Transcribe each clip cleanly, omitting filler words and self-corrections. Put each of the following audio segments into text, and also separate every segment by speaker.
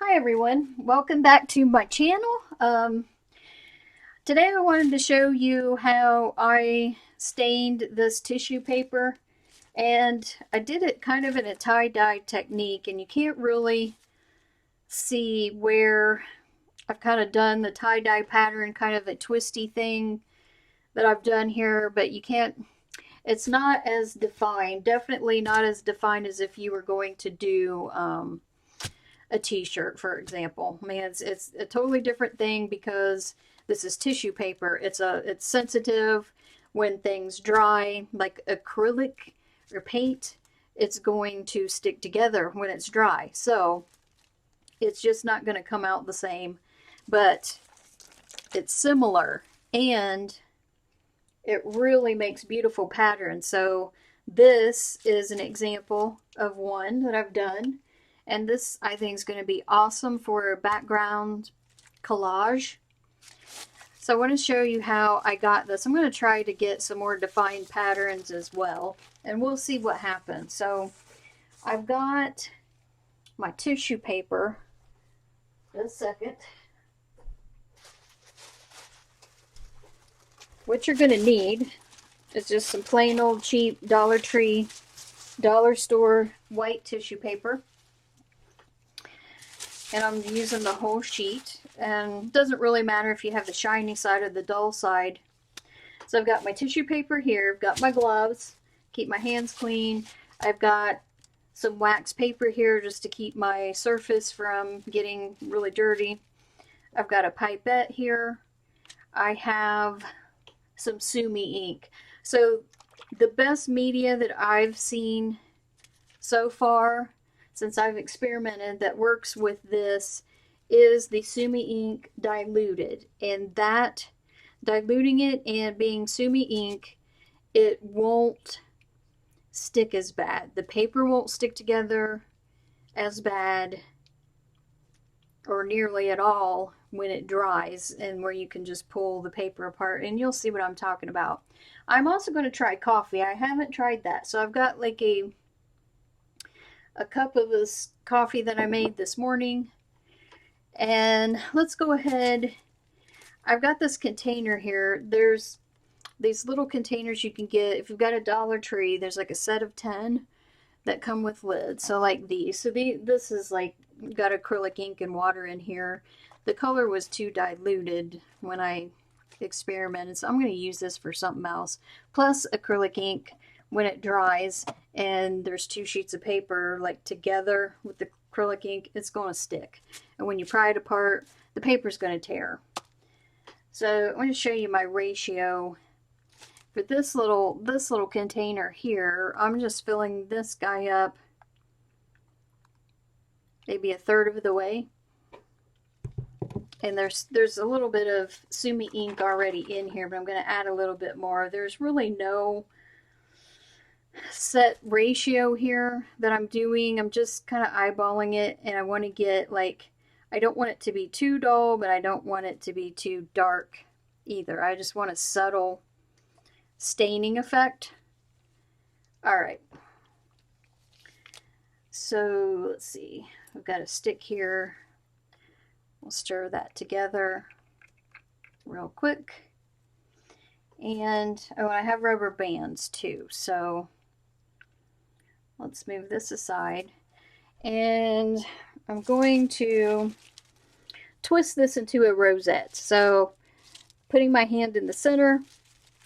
Speaker 1: Hi everyone, welcome back to my channel. Today I wanted to show you how I stained this tissue paper, and I did it kind of in a tie-dye technique, and you can't really see where I've kind of done the tie-dye pattern, kind of a twisty thing that I've done here, but you can't, it's not as defined, definitely not as defined as if you were going to do a t-shirt, for example. I mean, it's a totally different thing because this is tissue paper. It's sensitive when things dry, like acrylic or paint. It's going to stick together when it's dry. So it's just not going to come out the same, but it's similar and it really makes beautiful patterns. So this is an example of one that I've done. And this, I think, is going to be awesome for a background collage. So I want to show you how I got this. I'm going to try to get some more defined patterns as well. And we'll see what happens. So I've got my tissue paper. Just a second. What you're going to need is just some plain old cheap Dollar Tree, dollar store white tissue paper. And I'm using the whole sheet, and it doesn't really matter if you have the shiny side or the dull side. So I've got my tissue paper here, I've got my gloves, keep my hands clean. I've got some wax paper here just to keep my surface from getting really dirty. I've got a pipette here. I have some Sumi ink. So the best media that I've seen so far, since I've experimented, that works with this is the Sumi ink diluted. And that, diluting it and being Sumi ink, it won't stick as bad. The paper won't stick together as bad or nearly at all when it dries, and where you can just pull the paper apart, and you'll see what I'm talking about. I'm also going to try coffee. I haven't tried that. So I've got like a cup of this coffee that I made this morning. And let's go ahead. I've got this container here. There's these little containers you can get if you've got a Dollar Tree. There's like a set of 10 that come with lids. So like these. So this is like got acrylic ink and water in here. The color was too diluted when I experimented, so I'm going to use this for something else. Plus acrylic ink, when it dries and there's two sheets of paper like together with the acrylic ink, it's going to stick. And when you pry it apart, the paper's going to tear. So I'm going to show you my ratio. For this little container here, I'm just filling this guy up maybe a third of the way. And there's a little bit of Sumi ink already in here, but I'm going to add a little bit more. There's really no set ratio here that I'm doing. I'm just kind of eyeballing it, and I want to get, like, I don't want it to be too dull, but I don't want it to be too dark either. I just want a subtle staining effect. All right. So let's see. I've got a stick here. We'll stir that together real quick. And oh, I have rubber bands too. So let's move this aside. And I'm going to twist this into a rosette. So putting my hand in the center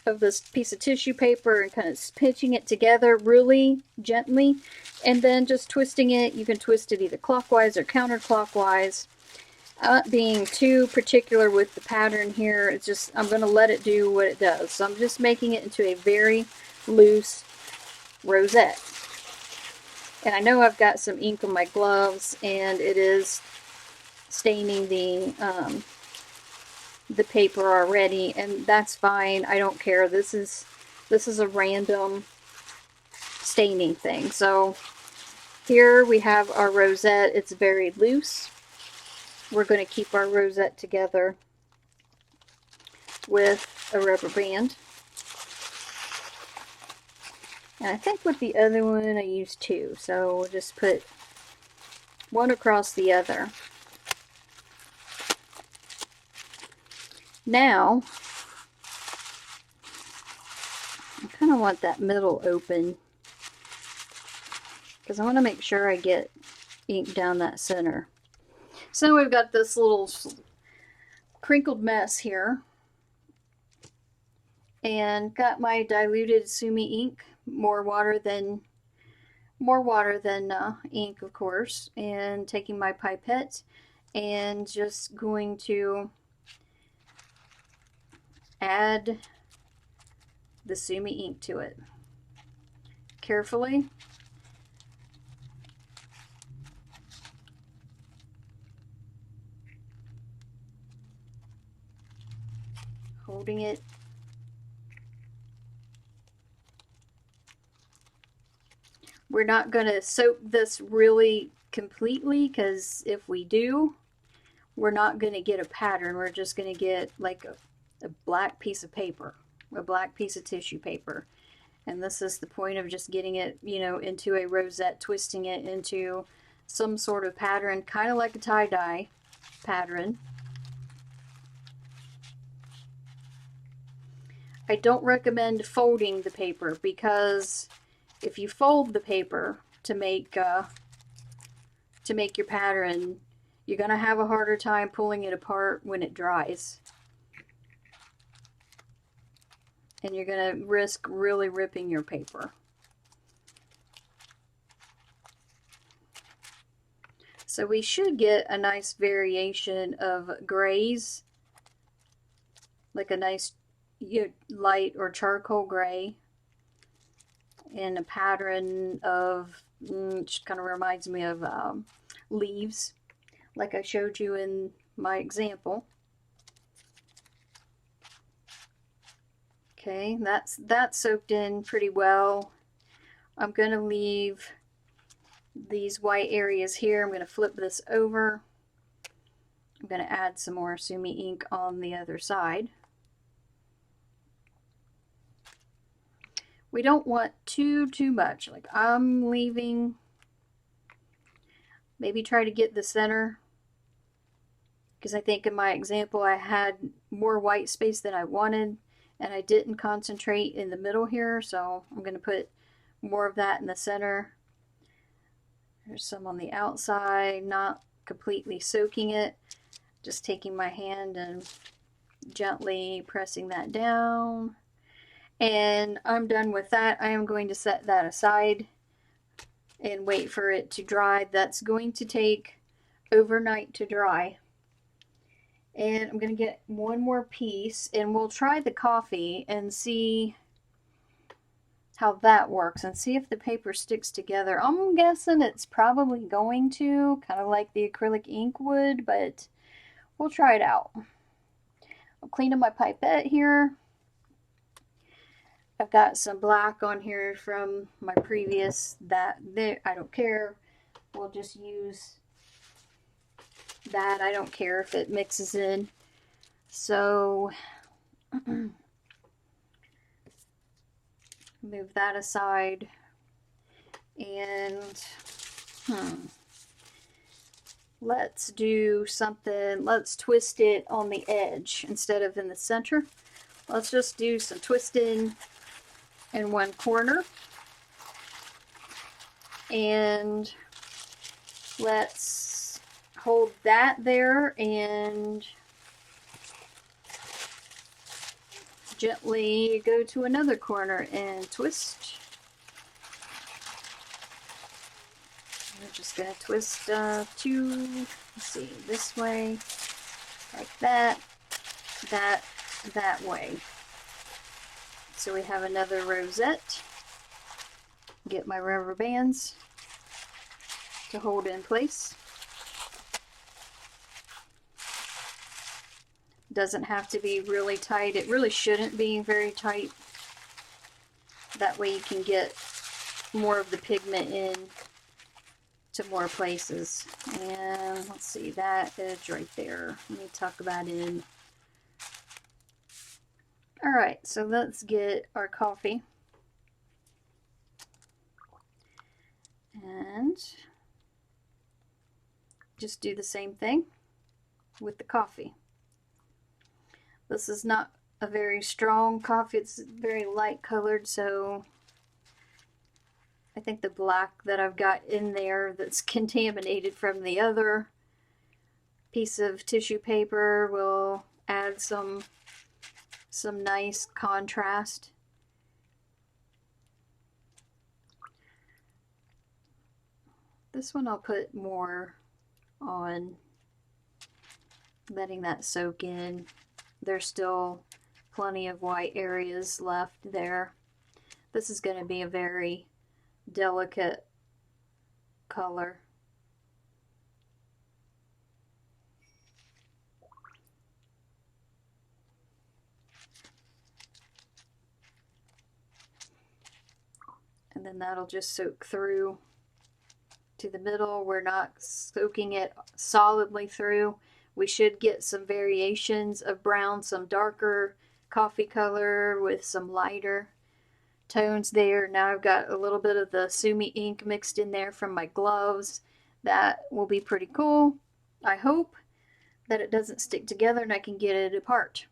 Speaker 1: of this piece of tissue paper and kind of pinching it together really gently, and then just twisting it. You can twist it either clockwise or counterclockwise. Not being too particular with the pattern here. It's just, I'm going to let it do what it does. So I'm just making it into a very loose rosette. And I know I've got some ink on my gloves, and it is staining the paper already, and that's fine. I don't care. This is a random staining thing. So here we have our rosette. It's very loose. We're going to keep our rosette together with a rubber band. And I think with the other one I used two, so we'll just put one across the other. Now, I kind of want that middle open because I want to make sure I get ink down that center. So we've got this little crinkled mess here, and got my diluted Sumi ink, more water than ink, of course, and taking my pipette and just going to add the Sumi ink to it carefully. Holding it. We're not going to soak this really completely, because if we do, we're not going to get a pattern. We're just going to get like a black piece of paper, a black piece of tissue paper. And this is the point of just getting it, you know, into a rosette, twisting it into some sort of pattern, kind of like a tie-dye pattern. I don't recommend folding the paper, because if you fold the paper to make your pattern, you're going to have a harder time pulling it apart when it dries. And you're going to risk really ripping your paper. So we should get a nice variation of grays, like a nice light or charcoal gray, in a pattern of, which kind of reminds me of leaves, like I showed you in my example. Okay, that's soaked in pretty well. I'm going to leave these white areas here. I'm going to flip this over. I'm going to add some more Sumi ink on the other side. We don't want too much. Like, I'm leaving, maybe try to get the center, because I think in my example I had more white space than I wanted, and I didn't concentrate in the middle here, so I'm going to put more of that in the center. There's some on the outside, not completely soaking it, just taking my hand and gently pressing that down. And I'm done with that. I am going to set that aside and wait for it to dry. That's going to take overnight to dry. And I'm going to get one more piece, and we'll try the coffee and see how that works, and see if the paper sticks together. I'm guessing it's probably going to, kind of like the acrylic ink would, but we'll try it out. I'll clean up my pipette here. I've got some black on here from my previous, I don't care. We'll just use that. I don't care if it mixes in. So move that aside, and let's do something. Let's twist it on the edge instead of in the center. Let's just do some twisting in one corner, and let's hold that there and gently go to another corner and twist. We're just going to twist two, let's see, this way, like that, that way. So we have another rosette. Get my rubber bands to hold in place. Doesn't have to be really tight. It really shouldn't be very tight. That way you can get more of the pigment in to more places. And let's see, that edge right there. Let me tuck that in. Alright, so let's get our coffee. And just do the same thing with the coffee. This is not a very strong coffee. It's very light colored, so I think the black that I've got in there that's contaminated from the other piece of tissue paper will add some nice contrast. This one I'll put more on, letting that soak in. There's still plenty of white areas left there. This is going to be a very delicate color. And then that'll just soak through to the middle. We're not soaking it solidly through. We should get some variations of brown, some darker coffee color with some lighter tones there. Now I've got a little bit of the Sumi ink mixed in there from my gloves. That will be pretty cool. I hope that it doesn't stick together and I can get it apart.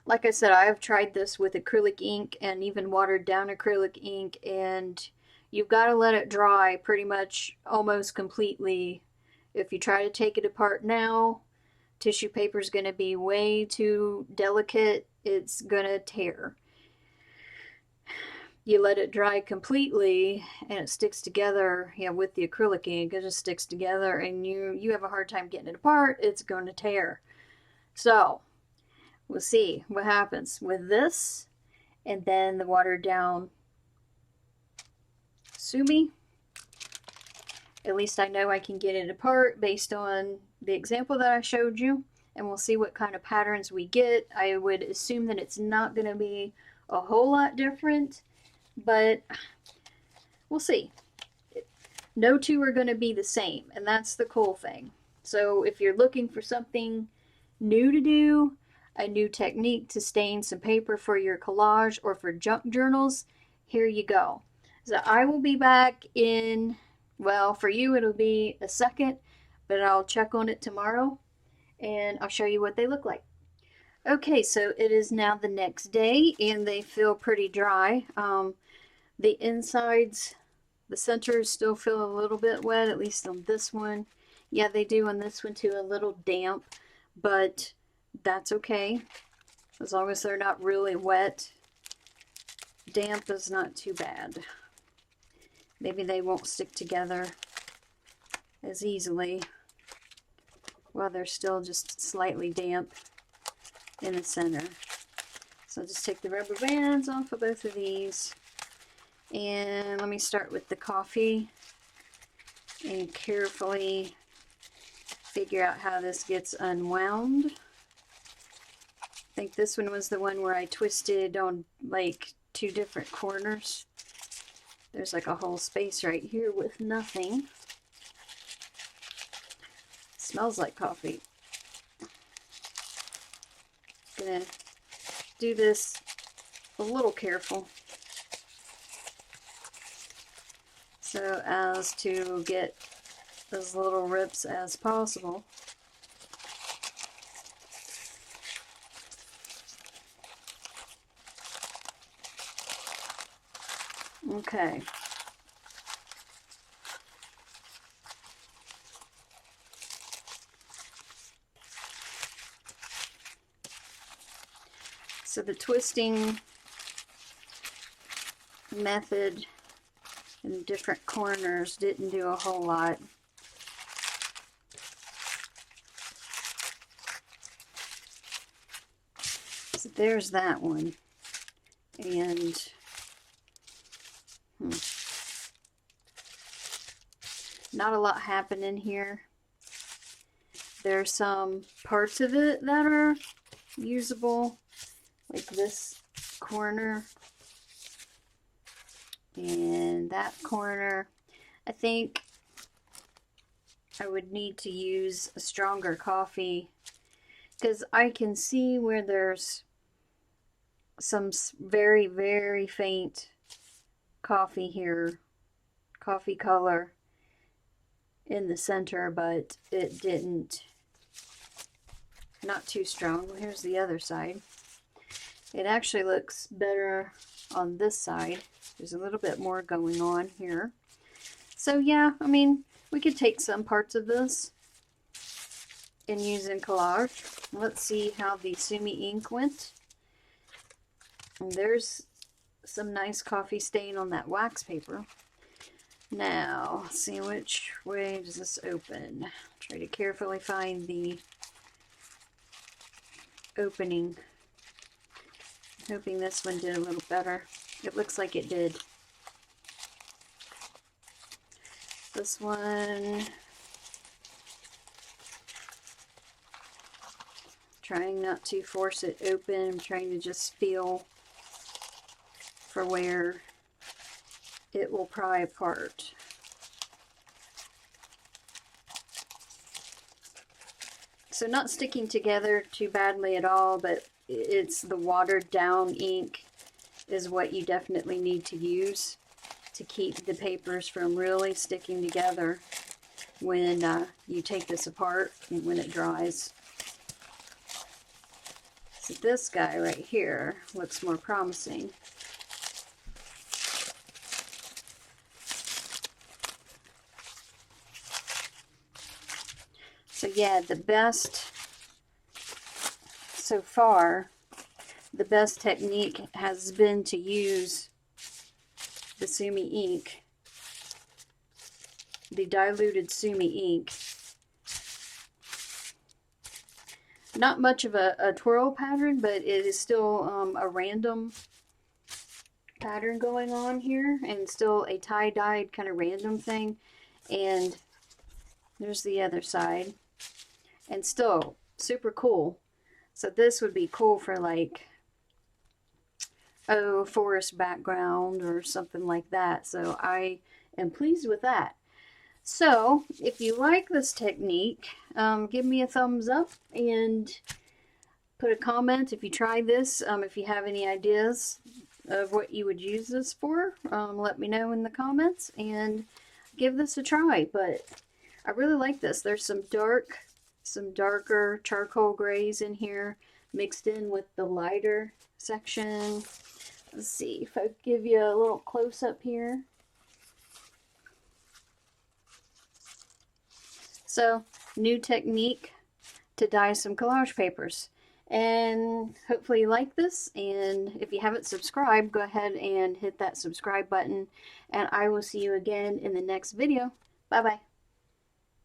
Speaker 1: Like I said, I have tried this with acrylic ink and even watered down acrylic ink, and you've got to let it dry pretty much almost completely. If you try to take it apart now, tissue paper is going to be way too delicate. It's going to tear. You let it dry completely and it sticks together, with the acrylic ink. It just sticks together and you have a hard time getting it apart. It's going to tear. So we'll see what happens with this and then the watered down Sumi. At least I know I can get it apart based on the example that I showed you, and we'll see what kind of patterns we get. I would assume that it's not going to be a whole lot different, but we'll see. No two are going to be the same, and that's the cool thing. So if you're looking for something new to do, a new technique to stain some paper for your collage or for junk journals, here you go. So I will be back in, well, for you it'll be a second, but I'll check on it tomorrow and I'll show you what they look like. Okay, so it is now the next day and they feel pretty dry. The insides, the centers still feel a little bit wet, at least on this one. Yeah, they do on this one too, a little damp, but that's okay. As long as they're not really wet, damp is not too bad. Maybe they won't stick together as easily while they're still just slightly damp in the center. So I'll just take the rubber bands off of both of these. And let me start with the coffee and carefully figure out how this gets unwound. I think this one was the one where I twisted on like 2 different corners. There's like a whole space right here with nothing. Smells like coffee. Gonna do this a little careful so as to get as little rips as possible. Okay. So the twisting method in different corners didn't do a whole lot. So there's that one. And not a lot happening here. There's some parts of it that are usable, like this corner and that corner. I think I would need to use a stronger coffee because I can see where there's some very, very faint coffee here, coffee color in the center, but it didn't not too strong. Here's the other side. It actually looks better on this side. There's a little bit more going on here. So yeah, I mean, we could take some parts of this and use in collage. Let's see how the Sumi ink went. And there's some nice coffee stain on that wax paper. Now, let's see which way does this open. Try to carefully find the opening. I'm hoping this one did a little better. It looks like it did. This one, trying not to force it open. I'm trying to just feel for where it will pry apart. So not sticking together too badly at all, but it's the watered down ink is what you definitely need to use to keep the papers from really sticking together when you take this apart and when it dries. So this guy right here looks more promising. So yeah, the best, so far, the best technique has been to use the Sumi ink, the diluted Sumi ink. Not much of a twirl pattern, but it is still a random pattern going on here, and still a tie-dyed kind of random thing. And there's the other side. And still super cool. So this would be cool for like, oh, forest background or something like that. So I am pleased with that. So if you like this technique, give me a thumbs up and put a comment if you tried this. If you have any ideas of what you would use this for, let me know in the comments and give this a try. But I really like this. There's some darker charcoal grays in here mixed in with the lighter section. Let's see if I give you a little close-up here. So, new technique to dye some collage papers. And hopefully you like this. And if you haven't subscribed, go ahead and hit that subscribe button. And I will see you again in the next video. Bye-bye.